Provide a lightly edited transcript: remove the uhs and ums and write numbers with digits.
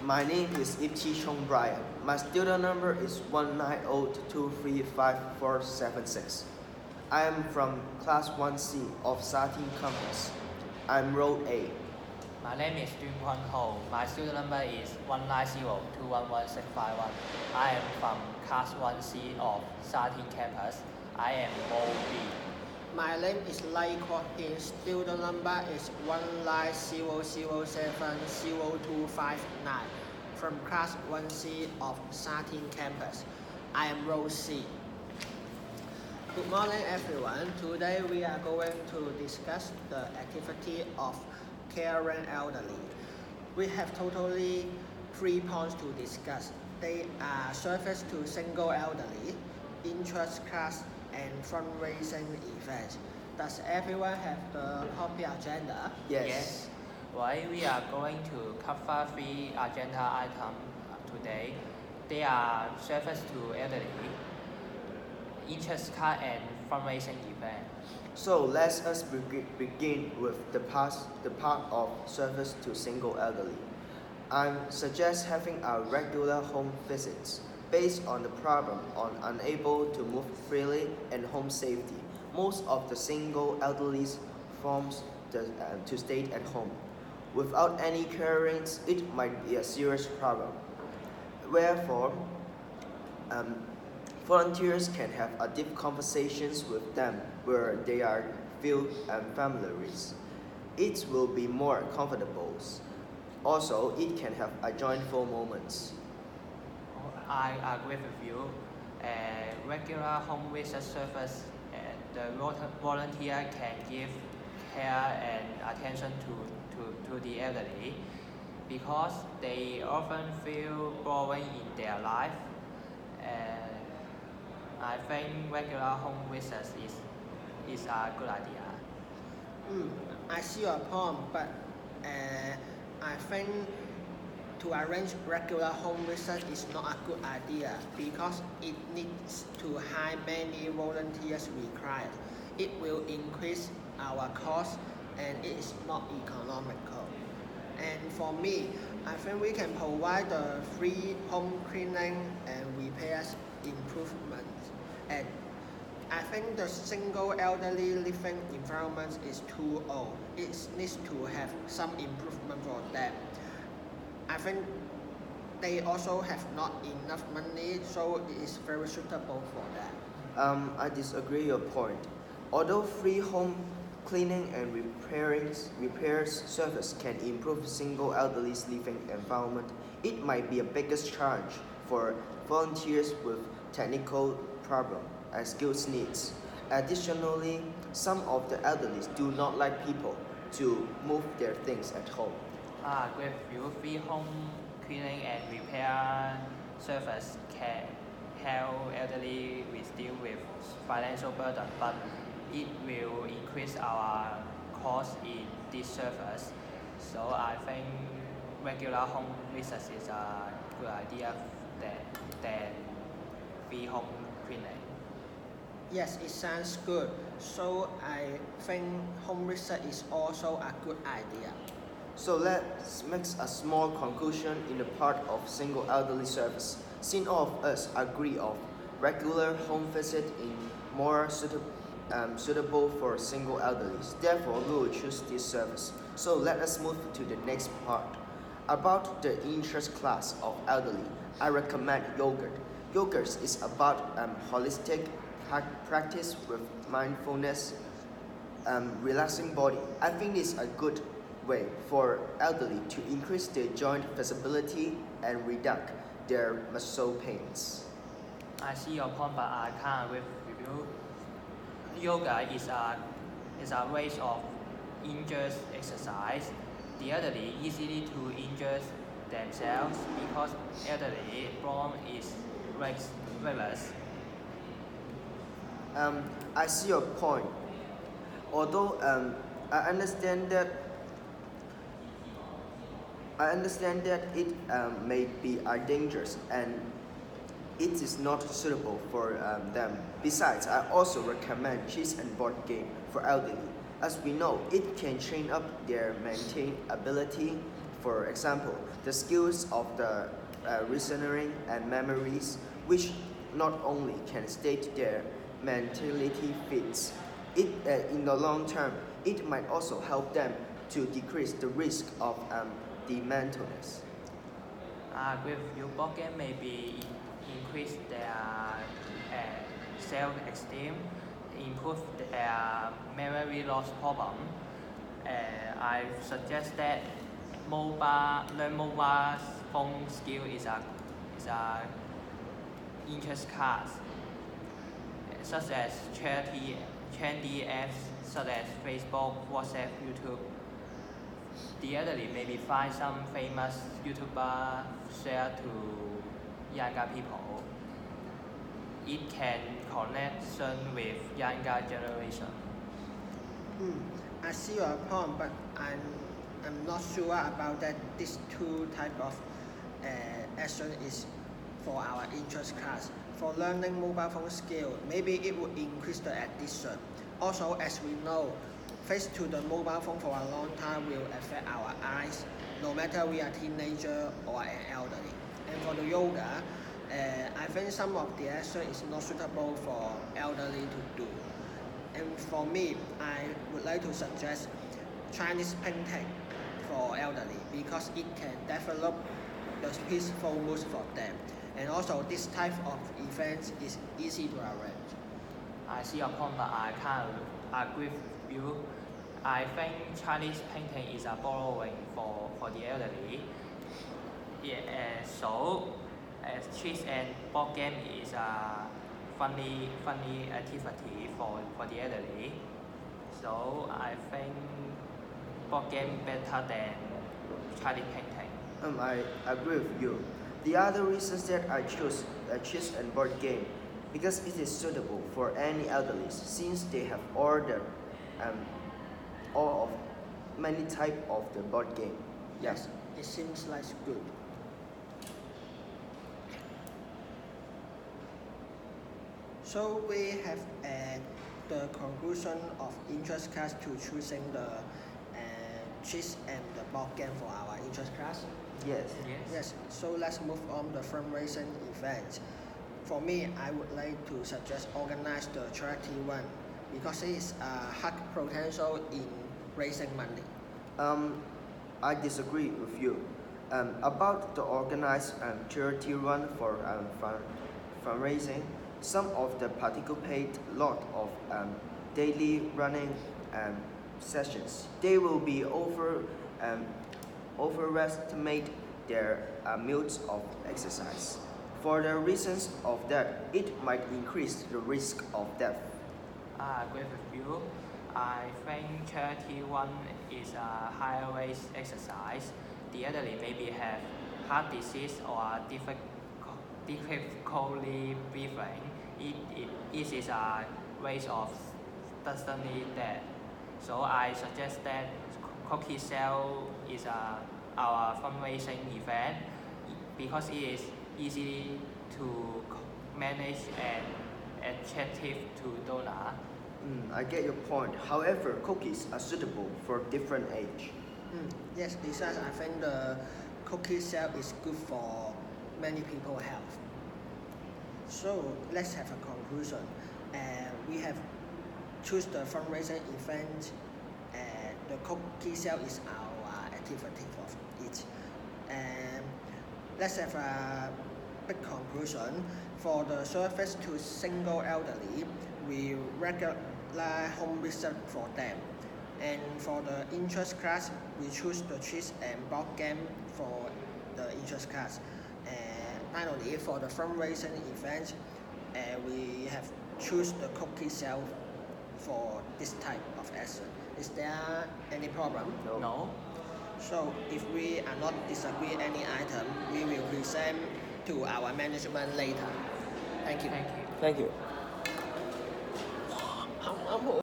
My name is Ipchi Chong Brian. My student number is 19023354776. I am from Class 1C of Satin Campus. I'm Row A. My name is Jun Kwon Ho. My student number is 190211651. I am from Class 1C of Satin Campus. I am row B. My name is Lai Kwok Hee. Student number is 190070259 from Class 1C of Satin Campus. I am row C. Good morning, everyone. Today we are going to discuss the activity of caring elderly. We have totally 3 points to discuss. They are service to single elderly, interest class, and fundraising events. Does everyone have the copy agenda? Yes. Why we are going to cover 3 agenda items today. They are service to elderly, interest card, and fundraising event. So let us begin with the part of service to single elderly. I suggest having a regular home visits based on the problem on unable to move freely and home safety. Most of the single elderly forms to stay at home. Without any carings, it might be a serious problem. Wherefore, volunteers can have a deep conversations with them where they are feel familiaries. It will be more comfortable. Also, it can have a joyful moments. I agree with you. Regular home visit service, the volunteer can give care and attention to the elderly because they often feel boring in their life. I think regular home visits is a good idea. I see your point, but I think to arrange regular home visit is not a good idea because it needs to hire many volunteers required. It will increase our cost and it is not economical. And for me, I think we can provide the free home cleaning and repairs improvements. And I think the single elderly living environment is too old. It needs to have some improvement for them. I think they also have not enough money, so it is very suitable for them. I disagree your point. Although free home cleaning and repairs service can improve single elderly living environment, it might be a biggest challenge for volunteers with technical problem and skills needs. Additionally, some of the elderly do not like people to move their things at home. I agree with you. Free home cleaning and repair service can help elderly deal with financial burden, but it will increase our cost in this service. So I think regular home visits is a good idea than free home cleaning. Yes, it sounds good. So I think home visit is also a good idea. So let's make a small conclusion in the part of single elderly service. Since all of us agree of regular home visit in more suitable for single elderly. Therefore, we will choose this service. So let us move to the next part. About the interest class of elderly, I recommend yogurt. Yogurt is about holistic practice with mindfulness, relaxing body. I think it's a good way for elderly to increase their joint flexibility and reduce their muscle pains. I see your point, but I can't agree with you. Yoga is a way of injured exercise. The elderly easily to injure themselves because elderly bone is reckless. I see your point. Although I understand that it may be dangerous and it is not suitable for them. Besides, I also recommend chess and board game for elderly. As we know, it can train up their maintain ability, For example, the skills of the reasoning and memories, which not only can state their mentality fits, in the long term, it might also help them to decrease the risk of the mentalness. With you, board game maybe increase their self-esteem, improve their memory loss problem. I suggest that learn mobile phone skill is a interest class, such as trendy apps such as Facebook, WhatsApp, YouTube. The elderly maybe find some famous YouTuber share to younger people. It can connection with younger generation. I see your point, but I'm not sure about that. These two type of action is for our interest class. For learning mobile phone skill, maybe it would increase the addiction. Also, as we know, face to the mobile phone for a long time will affect our eyes, no matter we are teenager or an elderly. And for the yoga, I think some of the action is not suitable for elderly to do. And for me, I would like to suggest Chinese painting for elderly because it can develop the peaceful mood for them. And also this type of events is easy to arrange. I see your point, but I can't agree with you. I think Chinese painting is a borrowing for the elderly. So chess and board game is a funny activity for the elderly. So I think board game better than Chinese painting. I agree with you. The other reasons that I chose chess and board game because it is suitable for any elderly since they have all of many type of the board game. Yes, it seems like good. So we have the conclusion of interest class to choosing the chess and the board game for our interest class. Yes. Yes, so let's move on the fundraising event. For me, I would like to suggest organize the charity one because it is a high potential in raising money. I disagree with you. About the organized charity run for fundraising, some of the participate lot of daily running sessions. They will be overestimate their amounts of exercise. For the reasons of that, it might increase the risk of death. I agree with you. I think charity one is a higher risk exercise. The elderly maybe have heart disease or difficulty breathing. It is a risk of suddenly death. So I suggest that cookie sale is our fundraising event because it is easy to manage and attractive to donor. I get your point. However, cookies are suitable for different age. Yes, besides I think the cookie sale is good for many people's health. So let's have a conclusion. We have choose the fundraising event. The cookie sale is our activity for it. Let's have a big conclusion. For the service to single elderly, we regular home visit for them. And for the interest class, we choose the chess and board game for the interest class. And finally, for the fundraising event, we have choose the cookie sale for this type of action. Is there any problem? No. So if we are not disagree any item, we will present to our management later. Thank you. Thank you. Thank you.